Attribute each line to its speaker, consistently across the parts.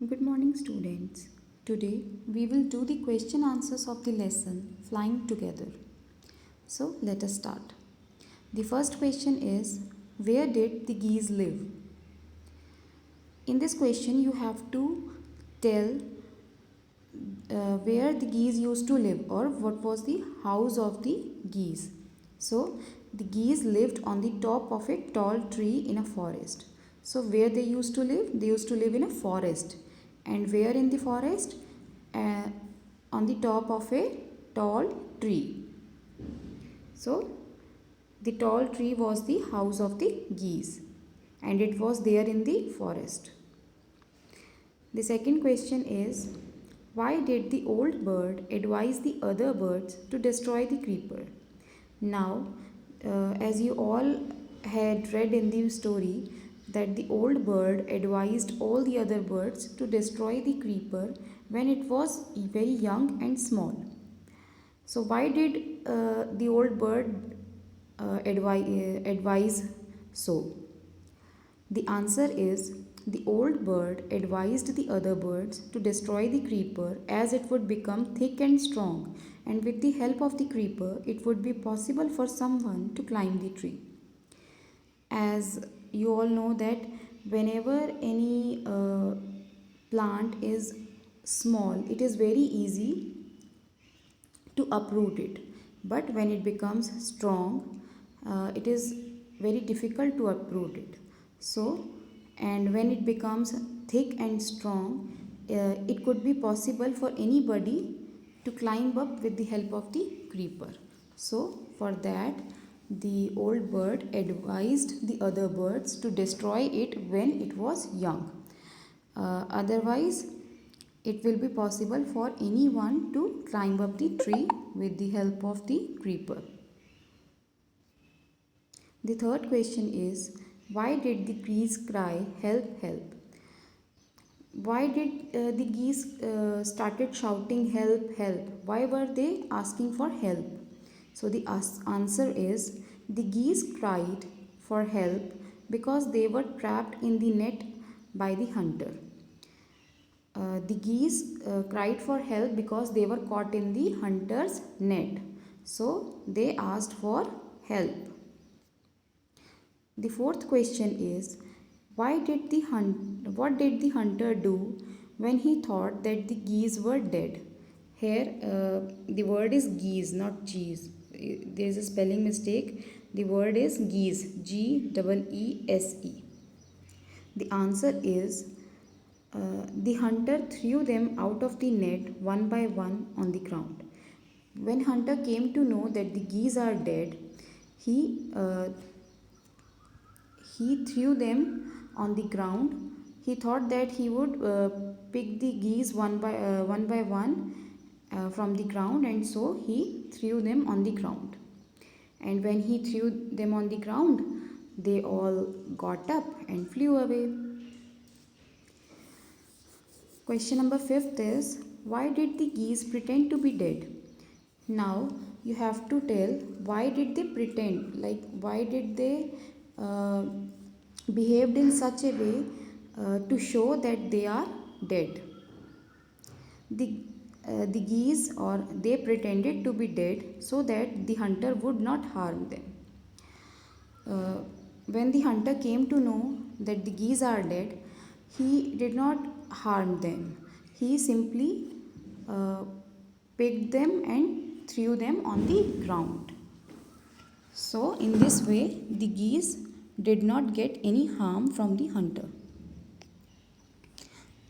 Speaker 1: Good morning, students. Today we will do the question answers of the lesson Flying Together. So let us start. The first question is, where did the geese live? In this question, you have to tell where the geese used to live or what was the house of the geese. So the geese lived on the top of a tall tree in a forest. So where they used to live? They used to live in a forest. And where in the forest? Uh, on the top of a tall tree. So the tall tree was the house of the geese and it was there in the forest. The second question is, why did the old bird advise the other birds to destroy the creeper? Now, as you all had read in the story, that the old bird advised all the other birds to destroy the creeper when it was very young and small. So, why did the old bird advise so? The answer is, the old bird advised the other birds to destroy the creeper as it would become thick and strong, and with the help of the creeper, it would be possible for someone to climb the tree. As you all know that whenever any plant is small, it is very easy to uproot it, but when it becomes strong, it is very difficult to uproot it. So, and when it becomes thick and strong, it could be possible for anybody to climb up with the help of the creeper. So for that, the old bird advised the other birds to destroy it when it was young. Otherwise, it will be possible for anyone to climb up the tree with the help of the creeper. The third question is, why did the geese cry, help, help? Why did the geese started shouting, help, help? Why were they asking for help? So the answer is, the geese cried for help because they were trapped in the net by the hunter. The geese cried for help because they were caught in the hunter's net. So they asked for help. The fourth question is, what did the hunter do when he thought that the geese were dead? Here the word is geese, not cheese. There is a spelling mistake. The word is geese, Geese. The answer is, the hunter threw them out of the net one by one on the ground. When hunter came to know that the geese are dead, he threw them on the ground. He thought that he would pick the geese one by one from the ground, and so he threw them on the ground. And when he threw them on the ground, they all got up and flew away. Question number 5 is, why did the geese pretend to be dead? Now you have to tell, why did they pretend, like why did they behaved in such a way to show that they are dead. The geese, or they pretended to be dead so that the hunter would not harm them. When the hunter came to know that the geese are dead, he did not harm them. He simply picked them and threw them on the ground. So, in this way, the geese did not get any harm from the hunter.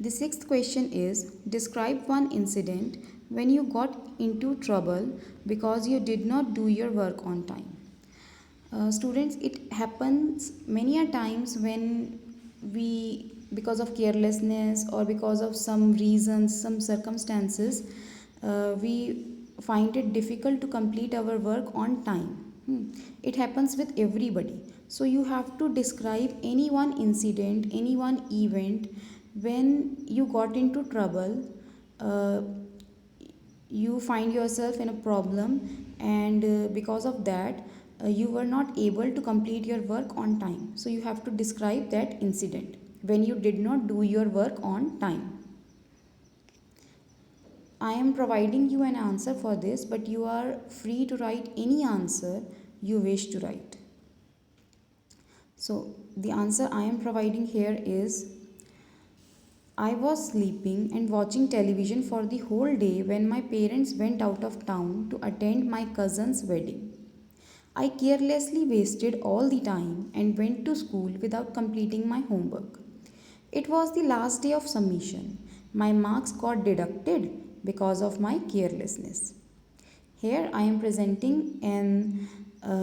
Speaker 1: The sixth question is, describe one incident when you got into trouble because you did not do your work on time. Students, it happens many a times when we, because of carelessness or because of some reasons, some circumstances, we find it difficult to complete our work on time. It happens with everybody. So you have to describe any one incident, any one event when you got into trouble, you find yourself in a problem, and because of that, you were not able to complete your work on time. So you have to describe that incident when you did not do your work on time. I am providing you an answer for this, but you are free to write any answer you wish to write. So, the answer I am providing here is I was sleeping and watching television for the whole day when my parents went out of town to attend my cousin's wedding. I carelessly wasted all the time and went to school without completing my homework. It was the last day of submission. My marks got deducted because of my carelessness. Here I am presenting an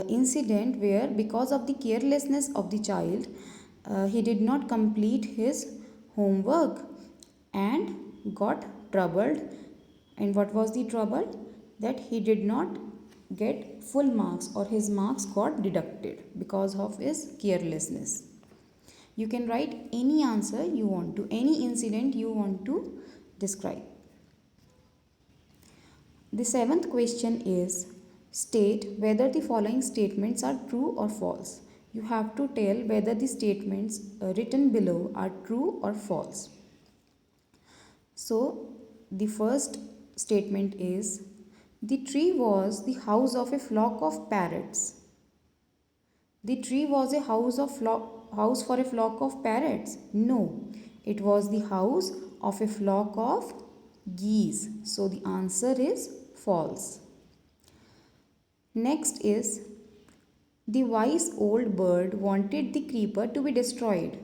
Speaker 1: incident where, because of the carelessness of the child, he did not complete his homework and got troubled. And what was the trouble? That he did not get full marks, or his marks got deducted because of his carelessness. You can write any answer you want to, any incident you want to describe. The seventh question is, state whether the following statements are true or false. You have to tell whether the statements written below are true or false. So, the first statement is, the tree was the house of a flock of parrots. The tree was a house for a flock of parrots. No, it was the house of a flock of geese. So the answer is false. Next is, the wise old bird wanted the creeper to be destroyed.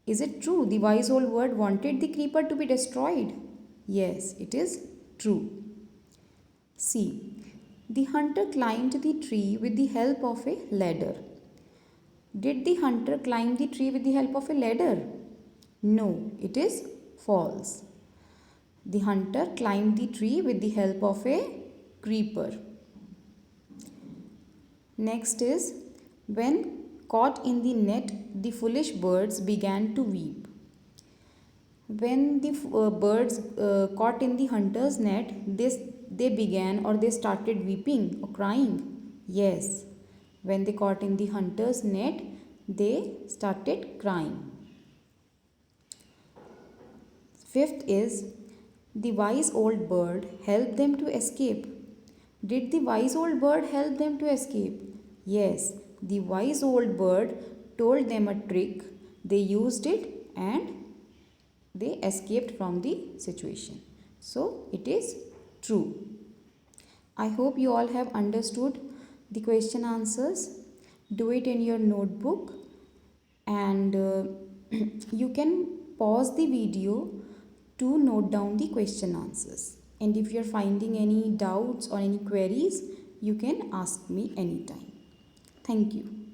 Speaker 1: Is it true? The wise old bird wanted the creeper to be destroyed. Yes, it is true. C. The hunter climbed the tree with the help of a ladder. Did the hunter climb the tree with the help of a ladder? No, it is false. The hunter climbed the tree with the help of a creeper. Next is, when caught in the net, the foolish birds began to weep. When the birds caught in the hunter's net, they began, or they started weeping or crying. Yes, when they caught in the hunter's net, they started crying. Fifth is, the wise old bird helped them to escape. Did the wise old bird help them to escape? Yes, the wise old bird told them a trick. They used it and they escaped from the situation. So it is true. I hope you all have understood the question answers. Do it in your notebook, and you can pause the video to note down the question answers. And if you are finding any doubts or any queries, you can ask me anytime. Thank you.